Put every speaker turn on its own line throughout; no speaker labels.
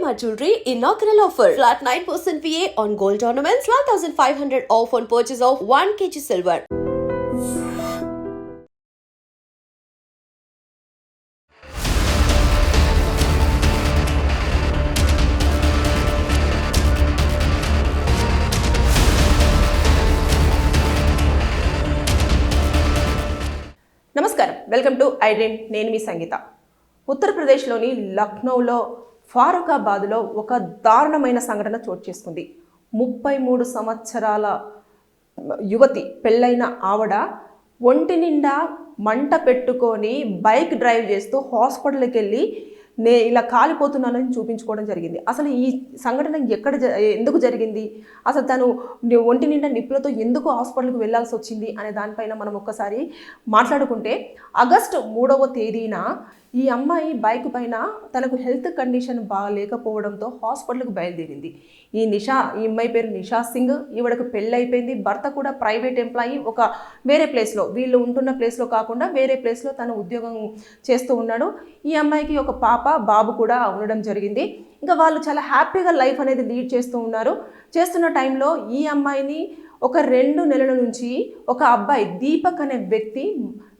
Shalimar Jewelry inaugural offer. Flat 9% VA on gold ornaments, 12,500 off on purchase of 1 kg silver.
నమస్కారం, welcome to I dream. నేను మీ సంగీత. ఉత్తరప్రదేశ్లోని లక్నోలో ఫారూఖాబాద్లో ఒక దారుణమైన సంఘటన చోటు చేసుకుంది. 33 సంవత్సరాల యువతి, పెళ్ళైన ఆవిడ ఒంటి నిండా మంట పెట్టుకొని బైక్ డ్రైవ్ చేస్తూ హాస్పిటల్కి వెళ్ళి ఇలా కాలిపోతున్నానని చూపించుకోవడం జరిగింది. అసలు ఈ సంఘటన ఎందుకు జరిగింది, అసలు తను ఒంటి నిండా నిప్పులతో ఎందుకు హాస్పిటల్కి వెళ్ళాల్సి వచ్చింది అనే దానిపైన మనం ఒక్కసారి మాట్లాడుకుంటే, ఆగస్టు 3వ తేదీన ఈ అమ్మాయి బైక్ పైన తనకు హెల్త్ కండిషన్ బాగాలేకపోవడంతో హాస్పిటల్కి బయలుదేరింది. ఈ అమ్మాయి పేరు నిషా సింగ్. ఈవిడకు పెళ్ళి అయిపోయింది. భర్త కూడా ప్రైవేట్ ఎంప్లాయీ, ఒక వేరే ప్లేస్లో, వీళ్ళు ఉంటున్న ప్లేస్లో కాకుండా వేరే ప్లేస్లో తను ఉద్యోగం చేస్తూ ఉన్నాడు. ఈ అమ్మాయికి ఒక పాప, బాబు కూడా ఉండడం జరిగింది. ఇంకా వాళ్ళు చాలా హ్యాపీగా లైఫ్ అనేది లీడ్ చేస్తూ ఉన్నారు. చేస్తున్న టైంలో ఈ అమ్మాయిని ఒక 2 నెలల నుంచి ఒక అబ్బాయి, దీపక్ అనే వ్యక్తి,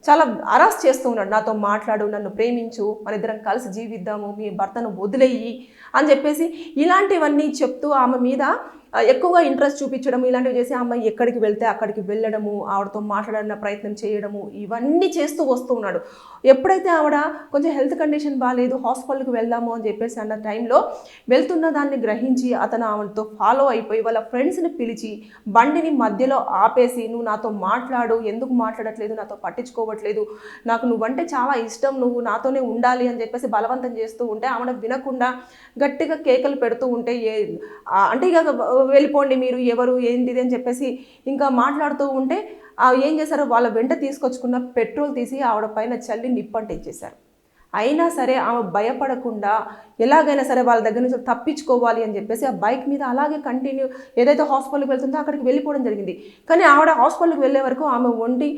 చాలా అరెస్ట్ చేస్తూ ఉన్నాడు. నాతో మాట్లాడు, నన్ను ప్రేమించు, మన ఇద్దరం కలిసి జీవిద్దాము, మీ భర్తను వదిలేయి అని చెప్పేసి ఇలాంటివన్నీ చెప్తూ ఆమె మీద ఎక్కువగా ఇంట్రెస్ట్ చూపించడం, ఇలాంటివి చేసి అమ్మాయి ఎక్కడికి వెళ్తే అక్కడికి వెళ్ళడము, ఆవిడతో మాట్లాడాలన్న ప్రయత్నం చేయడము, ఇవన్నీ చేస్తూ వస్తూ ఉన్నాడు. ఎప్పుడైతే ఆవిడ కొంచెం హెల్త్ కండిషన్ బాగాలేదు, హాస్పిటల్కి వెళ్దాము అని చెప్పేసి అన్న టైంలో వెళ్తున్న దాన్ని గ్రహించి అతను ఆవిడతో ఫాలో అయిపోయి వాళ్ళ ఫ్రెండ్స్ని పిలిచి బండిని మధ్యలో ఆపేసి, నువ్వు నాతో మాట్లాడు, ఎందుకు మాట్లాడట్లేదు, నాతో పట్టించుకోవట్లేదు, నాకు నువ్వంటే చాలా ఇష్టం, నువ్వు నాతోనే ఉండాలి అని చెప్పేసి బలవంతం చేస్తూ ఉంటే ఆవిడ వినకుండా గట్టిగా కేకలు పెడుతూ ఉంటే, అంటే ఇక వెళ్ళిపోండి మీరు, ఎవరు ఏంటిది అని చెప్పేసి ఇంకా మాట్లాడుతూ ఉంటే ఏం చేశారు, వాళ్ళ వెంట తీసుకొచ్చుకున్న పెట్రోల్ తీసి ఆవిడ పైన చల్లి నిప్పంటించేశారు. అయినా సరే ఆమె భయపడకుండా ఎలాగైనా సరే వాళ్ళ దగ్గర నుంచి తప్పించుకోవాలి అని చెప్పేసి ఆ బైక్ మీద అలాగే కంటిన్యూ, ఏదైతే హాస్పిటల్కి వెళ్తుందో అక్కడికి వెళ్ళిపోవడం జరిగింది. కానీ ఆవిడ హాస్పిటల్కి వెళ్ళే వరకు ఆమె ఒంటి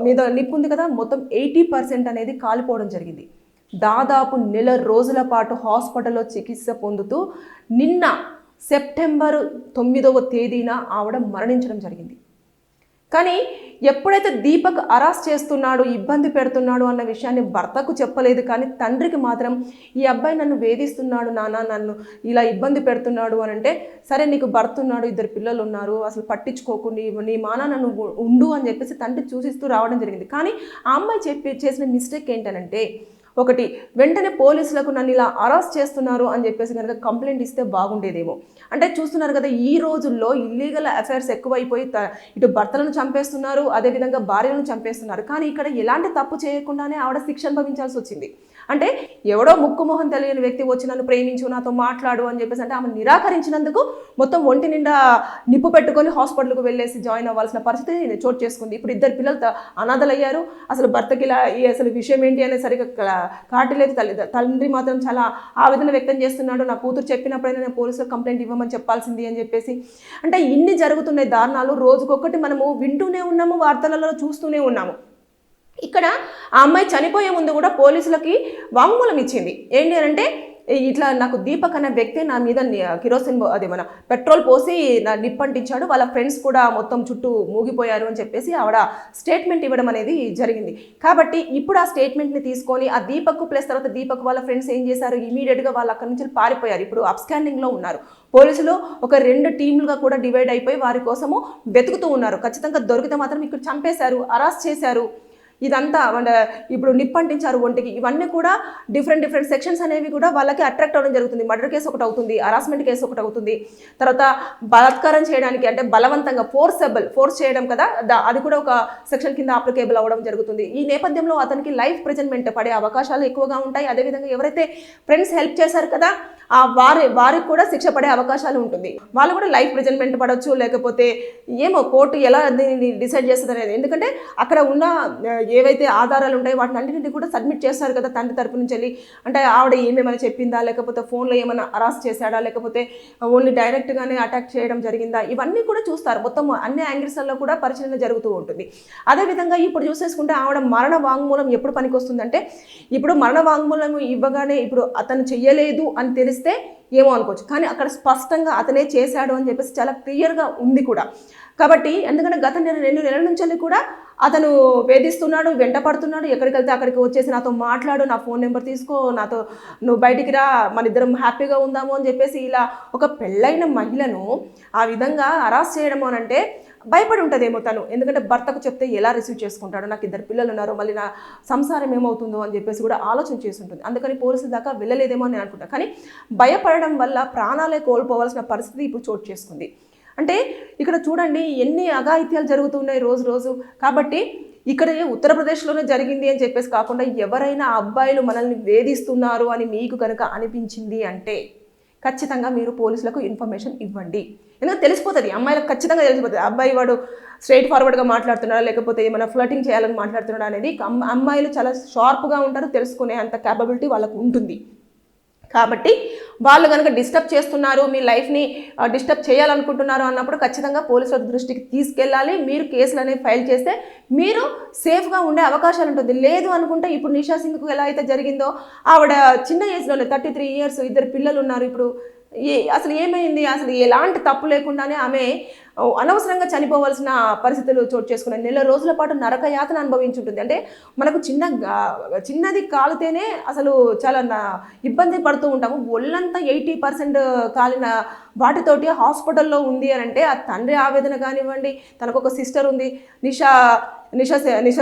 మీద నిప్పు ఉంది కదా, మొత్తం 80% అనేది కాలిపోవడం జరిగింది. దాదాపు 1 నెల రోజుల పాటు హాస్పిటల్లో చికిత్స పొందుతూ నిన్న సెప్టెంబర్ 9వ తేదీన ఆవిడ మరణించడం జరిగింది. కానీ ఎప్పుడైతే దీపక్ అరెస్ట్ చేస్తున్నాడు, ఇబ్బంది పెడుతున్నాడు అన్న విషయాన్ని భర్తకు చెప్పలేదు. కానీ తండ్రికి మాత్రం ఈ అబ్బాయి నన్ను వేధిస్తున్నాడు నాన్న, నన్ను ఇలా ఇబ్బంది పెడుతున్నాడు అని అంటే, సరే నీకు భర్త ఉన్నాడు, 2 పిల్లలు ఉన్నారు, అసలు పట్టించుకోకుండా నీ మాన నన్ను ఉండు అని చెప్పేసి తండ్రి చూసిస్తూ రావడం జరిగింది. కానీ ఆ అమ్మాయి చేసిన మిస్టేక్ ఏంటనంటే, ఒకటి, వెంటనే పోలీసులకు నన్ను ఇలా అరెస్ట్ చేస్తున్నారు అని చెప్పేసి కనుక కంప్లైంట్ ఇస్తే బాగుండేదేమో. అంటే చూస్తున్నారు కదా, ఈ రోజుల్లో ఇల్లీగల్ అఫైర్స్ ఎక్కువైపోయి ఇటు భర్తలను చంపేస్తున్నారు, అదేవిధంగా భార్యలను చంపేస్తున్నారు. కానీ ఇక్కడ ఎలాంటి తప్పు చేయకుండానే ఆవిడ శిక్ష అనుభవించాల్సి వచ్చింది. అంటే ఎవడో ముక్కుమొహం తెలియని వ్యక్తి వచ్చి నన్ను ప్రేమించు, నాతో మాట్లాడు అని చెప్పేసి అంటే ఆమె నిరాకరించినందుకు మొత్తం ఒంటి నిండా నిప్పు పెట్టుకొని హాస్పిటల్కి వెళ్ళేసి జాయిన్ అవ్వాల్సిన పరిస్థితి చోటు చేసుకుంది. ఇప్పుడు 2 పిల్లలు అనాథలయ్యారు. అసలు భర్తకి ఇలా అసలు విషయం ఏంటి అనేది సరిగ్గా కాటలేదు. తండ్రి మాత్రం చాలా ఆవేదన వ్యక్తం చేస్తున్నాడు. నా కూతురు చెప్పినప్పుడైనా నేను పోలీసులకు కంప్లైంట్ ఇవ్వమని చెప్పాల్సింది అని చెప్పేసి. అంటే ఇన్ని జరుగుతున్నాయి దారుణాలు, రోజుకొకటి మనము వింటూనే ఉన్నాము, వార్తలలో చూస్తూనే ఉన్నాము. ఇక్కడ ఆ అమ్మాయి చనిపోయే ముందు కూడా పోలీసులకి వాంగ్మూలం ఇచ్చింది. ఏంటి అంటే, ఇట్లా నాకు దీపక్ అనే వ్యక్తి నా మీద కిరోసిన్, అదే మన పెట్రోల్ పోసి నా నిప్పంటించాడు, వాళ్ళ ఫ్రెండ్స్ కూడా మొత్తం చుట్టూ మూగిపోయారు అని చెప్పేసి ఆవిడ స్టేట్మెంట్ ఇవ్వడం అనేది జరిగింది. కాబట్టి ఇప్పుడు ఆ స్టేట్మెంట్ని తీసుకొని ఆ దీపక్ ప్లస్ తర్వాత దీపక్ వాళ్ళ ఫ్రెండ్స్ ఏం చేశారు, ఇమీడియట్గా వాళ్ళు అక్కడి నుంచి పారిపోయారు. ఇప్పుడు అబ్స్కాండింగ్లో ఉన్నారు. పోలీసులు ఒక 2 టీంలుగా కూడా డివైడ్ అయిపోయి వారి కోసము వెతుకుతూ ఉన్నారు. ఖచ్చితంగా దొరికితే మాత్రం ఇక్కడ చంపేశారు, అరెస్ట్ చేశారు. ఇదంతా ఇప్పుడు నిప్పంటించారు ఒంటికి. ఇవన్నీ కూడా డిఫరెంట్ సెక్షన్స్ అనేవి కూడా వాళ్ళకి అట్రాక్ట్ అవ్వడం జరుగుతుంది. మర్డర్ కేసు ఒకటి అవుతుంది, హరాస్మెంట్ కేసు ఒకటి అవుతుంది, తర్వాత బలాత్కారం చేయడానికి అంటే బలవంతంగా ఫోర్స్ చేయడం కదా, అది కూడా ఒక సెక్షన్ కింద అప్లికేబుల్ అవ్వడం జరుగుతుంది. ఈ నేపథ్యంలో అతనికి లైఫ్ ప్రిజన్మెంట్ పడే అవకాశాలు ఎక్కువగా ఉంటాయి. అదేవిధంగా ఎవరైతే ఫ్రెండ్స్ హెల్ప్ చేశారు కదా వారికి కూడా శిక్ష పడే అవకాశాలు ఉంటుంది. వాళ్ళు కూడా లైఫ్ ప్రిజన్మెంట్ పడవచ్చు, లేకపోతే ఏమో కోర్టు ఎలా డిసైడ్ చేస్తుంది అనేది. ఎందుకంటే అక్కడ ఉన్న ఏవైతే ఆధారాలు ఉంటాయో వాటిని అన్నింటినీ కూడా సబ్మిట్ చేస్తారు కదా తండ్రి తరపు నుంచి వెళ్ళి. అంటే ఆవిడ ఏమేమైనా చెప్పిందా, లేకపోతే ఫోన్లో ఏమైనా అరెస్ట్ చేశాడా, లేకపోతే ఓన్లీ డైరెక్ట్గానే అటాక్ చేయడం జరిగిందా, ఇవన్నీ కూడా చూస్తారు. మొత్తం అన్ని యాంగిల్స్లో కూడా పరిశీలన జరుగుతూ ఉంటుంది. అదేవిధంగా ఇప్పుడు చూసేసుకుంటే ఆవిడ మరణ వాంగ్మూలం ఎప్పుడు పనికి వస్తుందంటే, ఇప్పుడు మరణ వాంగ్మూలం ఇవ్వగానే ఇప్పుడు అతను చెయ్యలేదు అని తెలిస్తే వేధిస్తే ఏమో అనుకోవచ్చు, కానీ అక్కడ స్పష్టంగా అతనే చేశాడు అని చెప్పేసి చాలా క్లియర్గా ఉంది కూడా. కాబట్టి ఎందుకంటే గత 2 నెలల నుంచి కూడా అతను వేధిస్తున్నాడు, వెంట పడుతున్నాడు, ఎక్కడికి వెళ్తే అక్కడికి వచ్చేసి నాతో మాట్లాడు, నా ఫోన్ నెంబర్ తీసుకో, నాతో నువ్వు బయటికి రా, మన ఇద్దరం హ్యాపీగా ఉందాము అని చెప్పేసి ఇలా ఒక పెళ్ళైన మహిళను ఆ విధంగా హరాస్ చేయడం అని అంటే భయపడి ఉంటుందేమో తను. ఎందుకంటే భర్తకు చెప్తే ఎలా రిసీవ్ చేసుకుంటాడు, నాకు 2 పిల్లలు ఉన్నారు, మళ్ళీ నా సంసారం ఏమవుతుందో అని చెప్పేసి కూడా ఆలోచన చేసి ఉంటుంది. అందుకని పోలీసుల దాకా వెళ్ళలేదేమో అని అనుకుంటాను. కానీ భయపడడం వల్ల ప్రాణాలే కోల్పోవాల్సిన పరిస్థితి ఇప్పుడు చోటు చేసుకుంది. అంటే ఇక్కడ చూడండి ఎన్ని అఘాయిత్యాలు జరుగుతున్నాయి రోజు రోజు. కాబట్టి ఇక్కడ ఉత్తరప్రదేశ్లోనే జరిగింది అని చెప్పేసి కాకుండా ఎవరైనా అబ్బాయిలు మనల్ని వేధిస్తున్నారు అని మీకు కనుక అనిపించింది అంటే ఖచ్చితంగా మీరు పోలీసులకు ఇన్ఫర్మేషన్ ఇవ్వండి. ఎందుకంటే తెలిసిపోతుంది, అమ్మాయిలకు ఖచ్చితంగా తెలిసిపోతుంది అబ్బాయి వాడు స్ట్రైట్ ఫార్వర్డ్గా మాట్లాడుతున్నాడా లేకపోతే ఏమైనా ఫ్లర్టింగ్ చేయాలని మాట్లాడుతున్నాడా అనేది. అమ్మాయిలు చాలా షార్ప్గా ఉంటారు, తెలుసుకునే అంత క్యాపబిలిటీ వాళ్ళకు ఉంటుంది. కాబట్టి వాళ్ళు కనుక డిస్టర్బ్ చేస్తున్నారు, మీ లైఫ్ని డిస్టర్బ్ చేయాలనుకుంటున్నారు అన్నప్పుడు ఖచ్చితంగా పోలీసుల దృష్టికి తీసుకెళ్ళాలి. మీరు కేసులు అనేవి ఫైల్ చేస్తే మీరు సేఫ్గా ఉండే అవకాశాలు ఉంటుంది. లేదు అనుకుంటే ఇప్పుడు నిషా సింగ్కు ఎలా అయితే జరిగిందో, ఆవిడ చిన్న ఏజ్లోనే 33 years, 2 పిల్లలు ఉన్నారు. ఇప్పుడు అసలు ఏమైంది, అసలు ఎలాంటి తప్పు లేకుండానే ఆమె అనవసరంగా చనిపోవాల్సిన పరిస్థితులు చోటు చేసుకున్నాయి. 1 నెల రోజుల పాటు నరక యాతన అనుభవించుంటుంది. అంటే మనకు చిన్నది కాలితేనే అసలు చాలా ఇబ్బంది పడుతూ ఉంటాము. ఒళ్ళంతా 80% కాలిన వాటితోటి హాస్పిటల్లో ఉంది అని అంటే ఆ తండ్రి ఆవేదన కానివ్వండి, తనకు ఒక సిస్టర్ ఉంది నిషా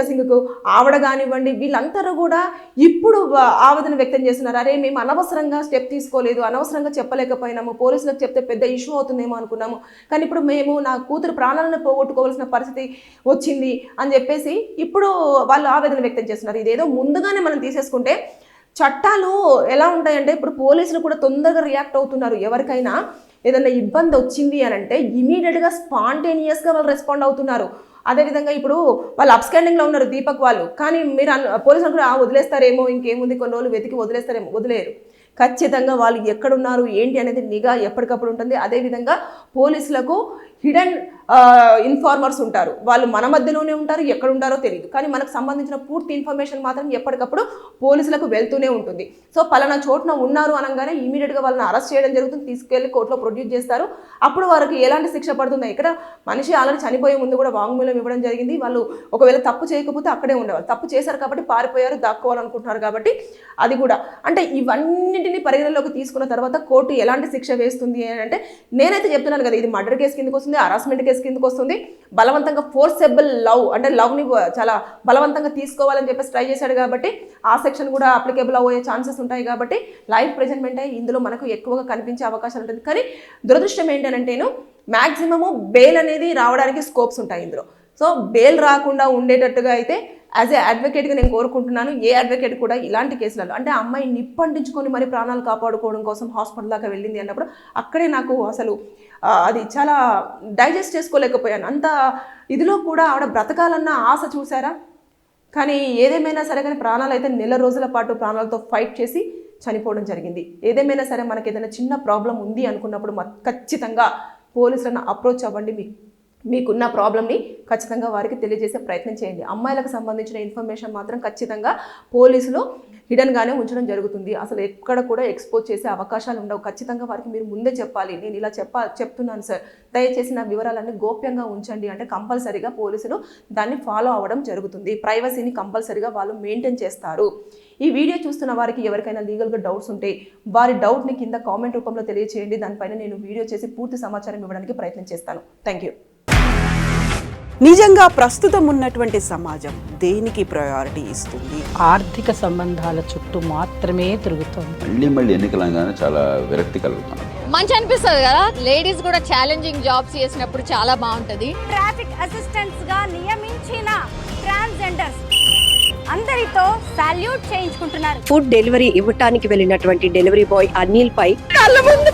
సింగ్కు, ఆవిడ కానివ్వండి, వీళ్ళందరూ కూడా ఇప్పుడు ఆవేదన వ్యక్తం చేస్తున్నారు. అరే మేము అనవసరంగా స్టెప్ తీసుకోలేదు, అనవసరంగా చెప్పలేకపోయినాము, పోలీసులకు చెప్తే పెద్ద ఇష్యూ అవుతుందేమో అనుకున్నాము, కానీ ఇప్పుడు మేము నా కూతురు ప్రాణాలను పోగొట్టుకోవాల్సిన పరిస్థితి వచ్చింది అని చెప్పేసి ఇప్పుడు వాళ్ళు ఆవేదన వ్యక్తం చేస్తున్నారు. ఇదేదో ముందుగానే మనం తీసేసుకుంటే చట్టాలు ఎలా ఉంటాయంటే ఇప్పుడు పోలీసులు కూడా తొందరగా రియాక్ట్ అవుతున్నారు. ఎవరికైనా ఏదైనా ఇబ్బంది వచ్చింది అని అంటే ఇమీడియట్గా స్పాంటేనియస్గా వాళ్ళు రెస్పాండ్ అవుతున్నారు. అదేవిధంగా ఇప్పుడు వాళ్ళు అప్స్కాండింగ్లో ఉన్నారు దీపక్ వాళ్ళు, కానీ మీరు పోలీసులు కూడా వదిలేస్తారేమో, ఇంకేముంది కొన్ని రోజులు వెతికి వదిలేస్తారేమో, వదిలేరు. ఖచ్చితంగా వాళ్ళు ఎక్కడున్నారు ఏంటి అనేది నిఘా ఎప్పటికప్పుడు ఉంటుంది. అదేవిధంగా పోలీసులకు హిడెన్ ఇన్ఫార్మర్స్ ఉంటారు, వాళ్ళు మన మధ్యలోనే ఉంటారు, ఎక్కడ ఉంటారో తెలియదు, కానీ మనకు సంబంధించిన పూర్తి ఇన్ఫర్మేషన్ మాత్రం ఎప్పటికప్పుడు పోలీసులకు వెళ్తూనే ఉంటుంది. సో పలానా చోటున ఉన్నారు అనగానే ఇమీడియట్గా వాళ్ళని అరెస్ట్ చేయడం జరుగుతుంది, తీసుకెళ్లి కోర్టులో ప్రొడ్యూస్ చేస్తారు. అప్పుడు వారికి ఎలాంటి శిక్ష పడుతుందో, ఇక్కడ మనిషి ఆల్రెడీ చనిపోయే ముందు కూడా వాంగ్మూలం ఇవ్వడం జరిగింది. వాళ్ళు ఒకవేళ తప్పు చేయకపోతే అక్కడే ఉండేవాళ్ళు, తప్పు చేశారు కాబట్టి పారిపోయారు, దాక్కోవాలనుకుంటున్నారు కాబట్టి అది కూడా. అంటే ఇవన్నింటినీ పరిగణలోకి తీసుకున్న తర్వాత కోర్టు ఎలాంటి శిక్ష వేస్తుంది అని అంటే నేనైతే చెప్తున్నాను కదా, ఇది మర్డర్ కేసు కిందకు వస్తుంది, హరాస్మెంట్ కేసు కిందకు వస్తుంది, బలవంతంగా ఫోర్సెబుల్ లవ్ అంటే లవ్ని చాలా బలవంతంగా తీసుకోవాలని చెప్పేసి ట్రై చేశాడు కాబట్టి ఆ సెక్షన్ కూడా అప్లికేబుల్ అయ్యే ఛాన్సెస్ ఉంటాయి. కాబట్టి లైఫ్ ప్రెజెంట్మెంట్ ఇందులో మనకు ఎక్కువగా కనిపించే అవకాశాలు ఉంటుంది. కానీ దురదృష్టం ఏంటంటేను మ్యాక్సిమము బెయిల్ అనేది రావడానికి స్కోప్స్ ఉంటాయి ఇందులో. సో బెయిల్ రాకుండా ఉండేటట్టుగా అయితే యాజ్ ఏ అడ్వకేట్గా నేను కోరుకుంటున్నాను. ఏ అడ్వకేట్ కూడా ఇలాంటి కేసులలో అంటే అమ్మాయి నిప్పంటించుకొని మరి ప్రాణాలు కాపాడుకోవడం కోసం హాస్పిటల్ దాకా వెళ్ళింది అన్నప్పుడు అక్కడే నాకు అసలు అది చాలా డైజెస్ట్ చేసుకోలేకపోయాను. అంత ఇదిలో కూడా ఆవిడ బ్రతకాలన్న ఆశ చూసారా. కానీ ఏదేమైనా సరే కానీ ప్రాణాలు అయితే 1 నెల రోజుల పాటు ప్రాణాలతో ఫైట్ చేసి చనిపోవడం జరిగింది. ఏదేమైనా సరే మనకి ఏదైనా చిన్న ప్రాబ్లం ఉంది అనుకున్నప్పుడు ఖచ్చితంగా పోలీసులను అప్రోచ్ అవ్వండి. మీకున్న ప్రాబ్లమ్ని ఖచ్చితంగా వారికి తెలియజేసే ప్రయత్నం చేయండి. అమ్మాయిలకు సంబంధించిన ఇన్ఫర్మేషన్ మాత్రం ఖచ్చితంగా పోలీసులు హిడెన్గానే ఉంచడం జరుగుతుంది. అసలు ఎక్కడ కూడా ఎక్స్పోజ్ చేసే అవకాశాలు ఉండవు. ఖచ్చితంగా వారికి మీరు ముందే చెప్పాలి, నేను ఇలా చెప్తున్నాను సార్, దయచేసి నా వివరాలన్నీ గోప్యంగా ఉంచండి అంటే కంపల్సరీగా పోలీసులు దాన్ని ఫాలో అవ్వడం జరుగుతుంది. ప్రైవసీని కంపల్సరీగా వాళ్ళు మెయింటైన్ చేస్తారు. ఈ వీడియో చూస్తున్న వారికి ఎవరికైనా లీగల్గా డౌట్స్ ఉంటే వారి డౌట్ని కింద కామెంట్ రూపంలో తెలియచేయండి. దానిపైన నేను వీడియో చేసి పూర్తి సమాచారం ఇవ్వడానికి ప్రయత్నం చేస్తాను. Thank you.
నిజంగా ప్రస్తుతం ఉన్నటువంటి సమాజం దేనికి ప్రయారిటీ ఇస్తుంది?
ఆర్థిక సంబంధాల చుట్టూ మాత్రమే తిరుగుతుంది.
మళ్ళీ ఎన్నికలంగానే చాలా విరక్తి కలుగుతాను.
మంచి అనిపిస్తుంది కదా, లేడీస్ కూడా ఛాలెంజింగ్ జాబ్స్ చేసినప్పుడు చాలా బాగుంటది.
ట్రాఫిక్ అసిస్టెంట్స్ గా నియమించిన ట్రాన్స్జెండర్స్ అందరితో సాల్యూట్ చేయించుకుంటున్నారు.
ఫుడ్ డెలివరీ ఇవ్వటానికి వెళ్ళినటువంటి డెలివరీ బాయ్ అనిల్ పై
కళ్ళ ముందు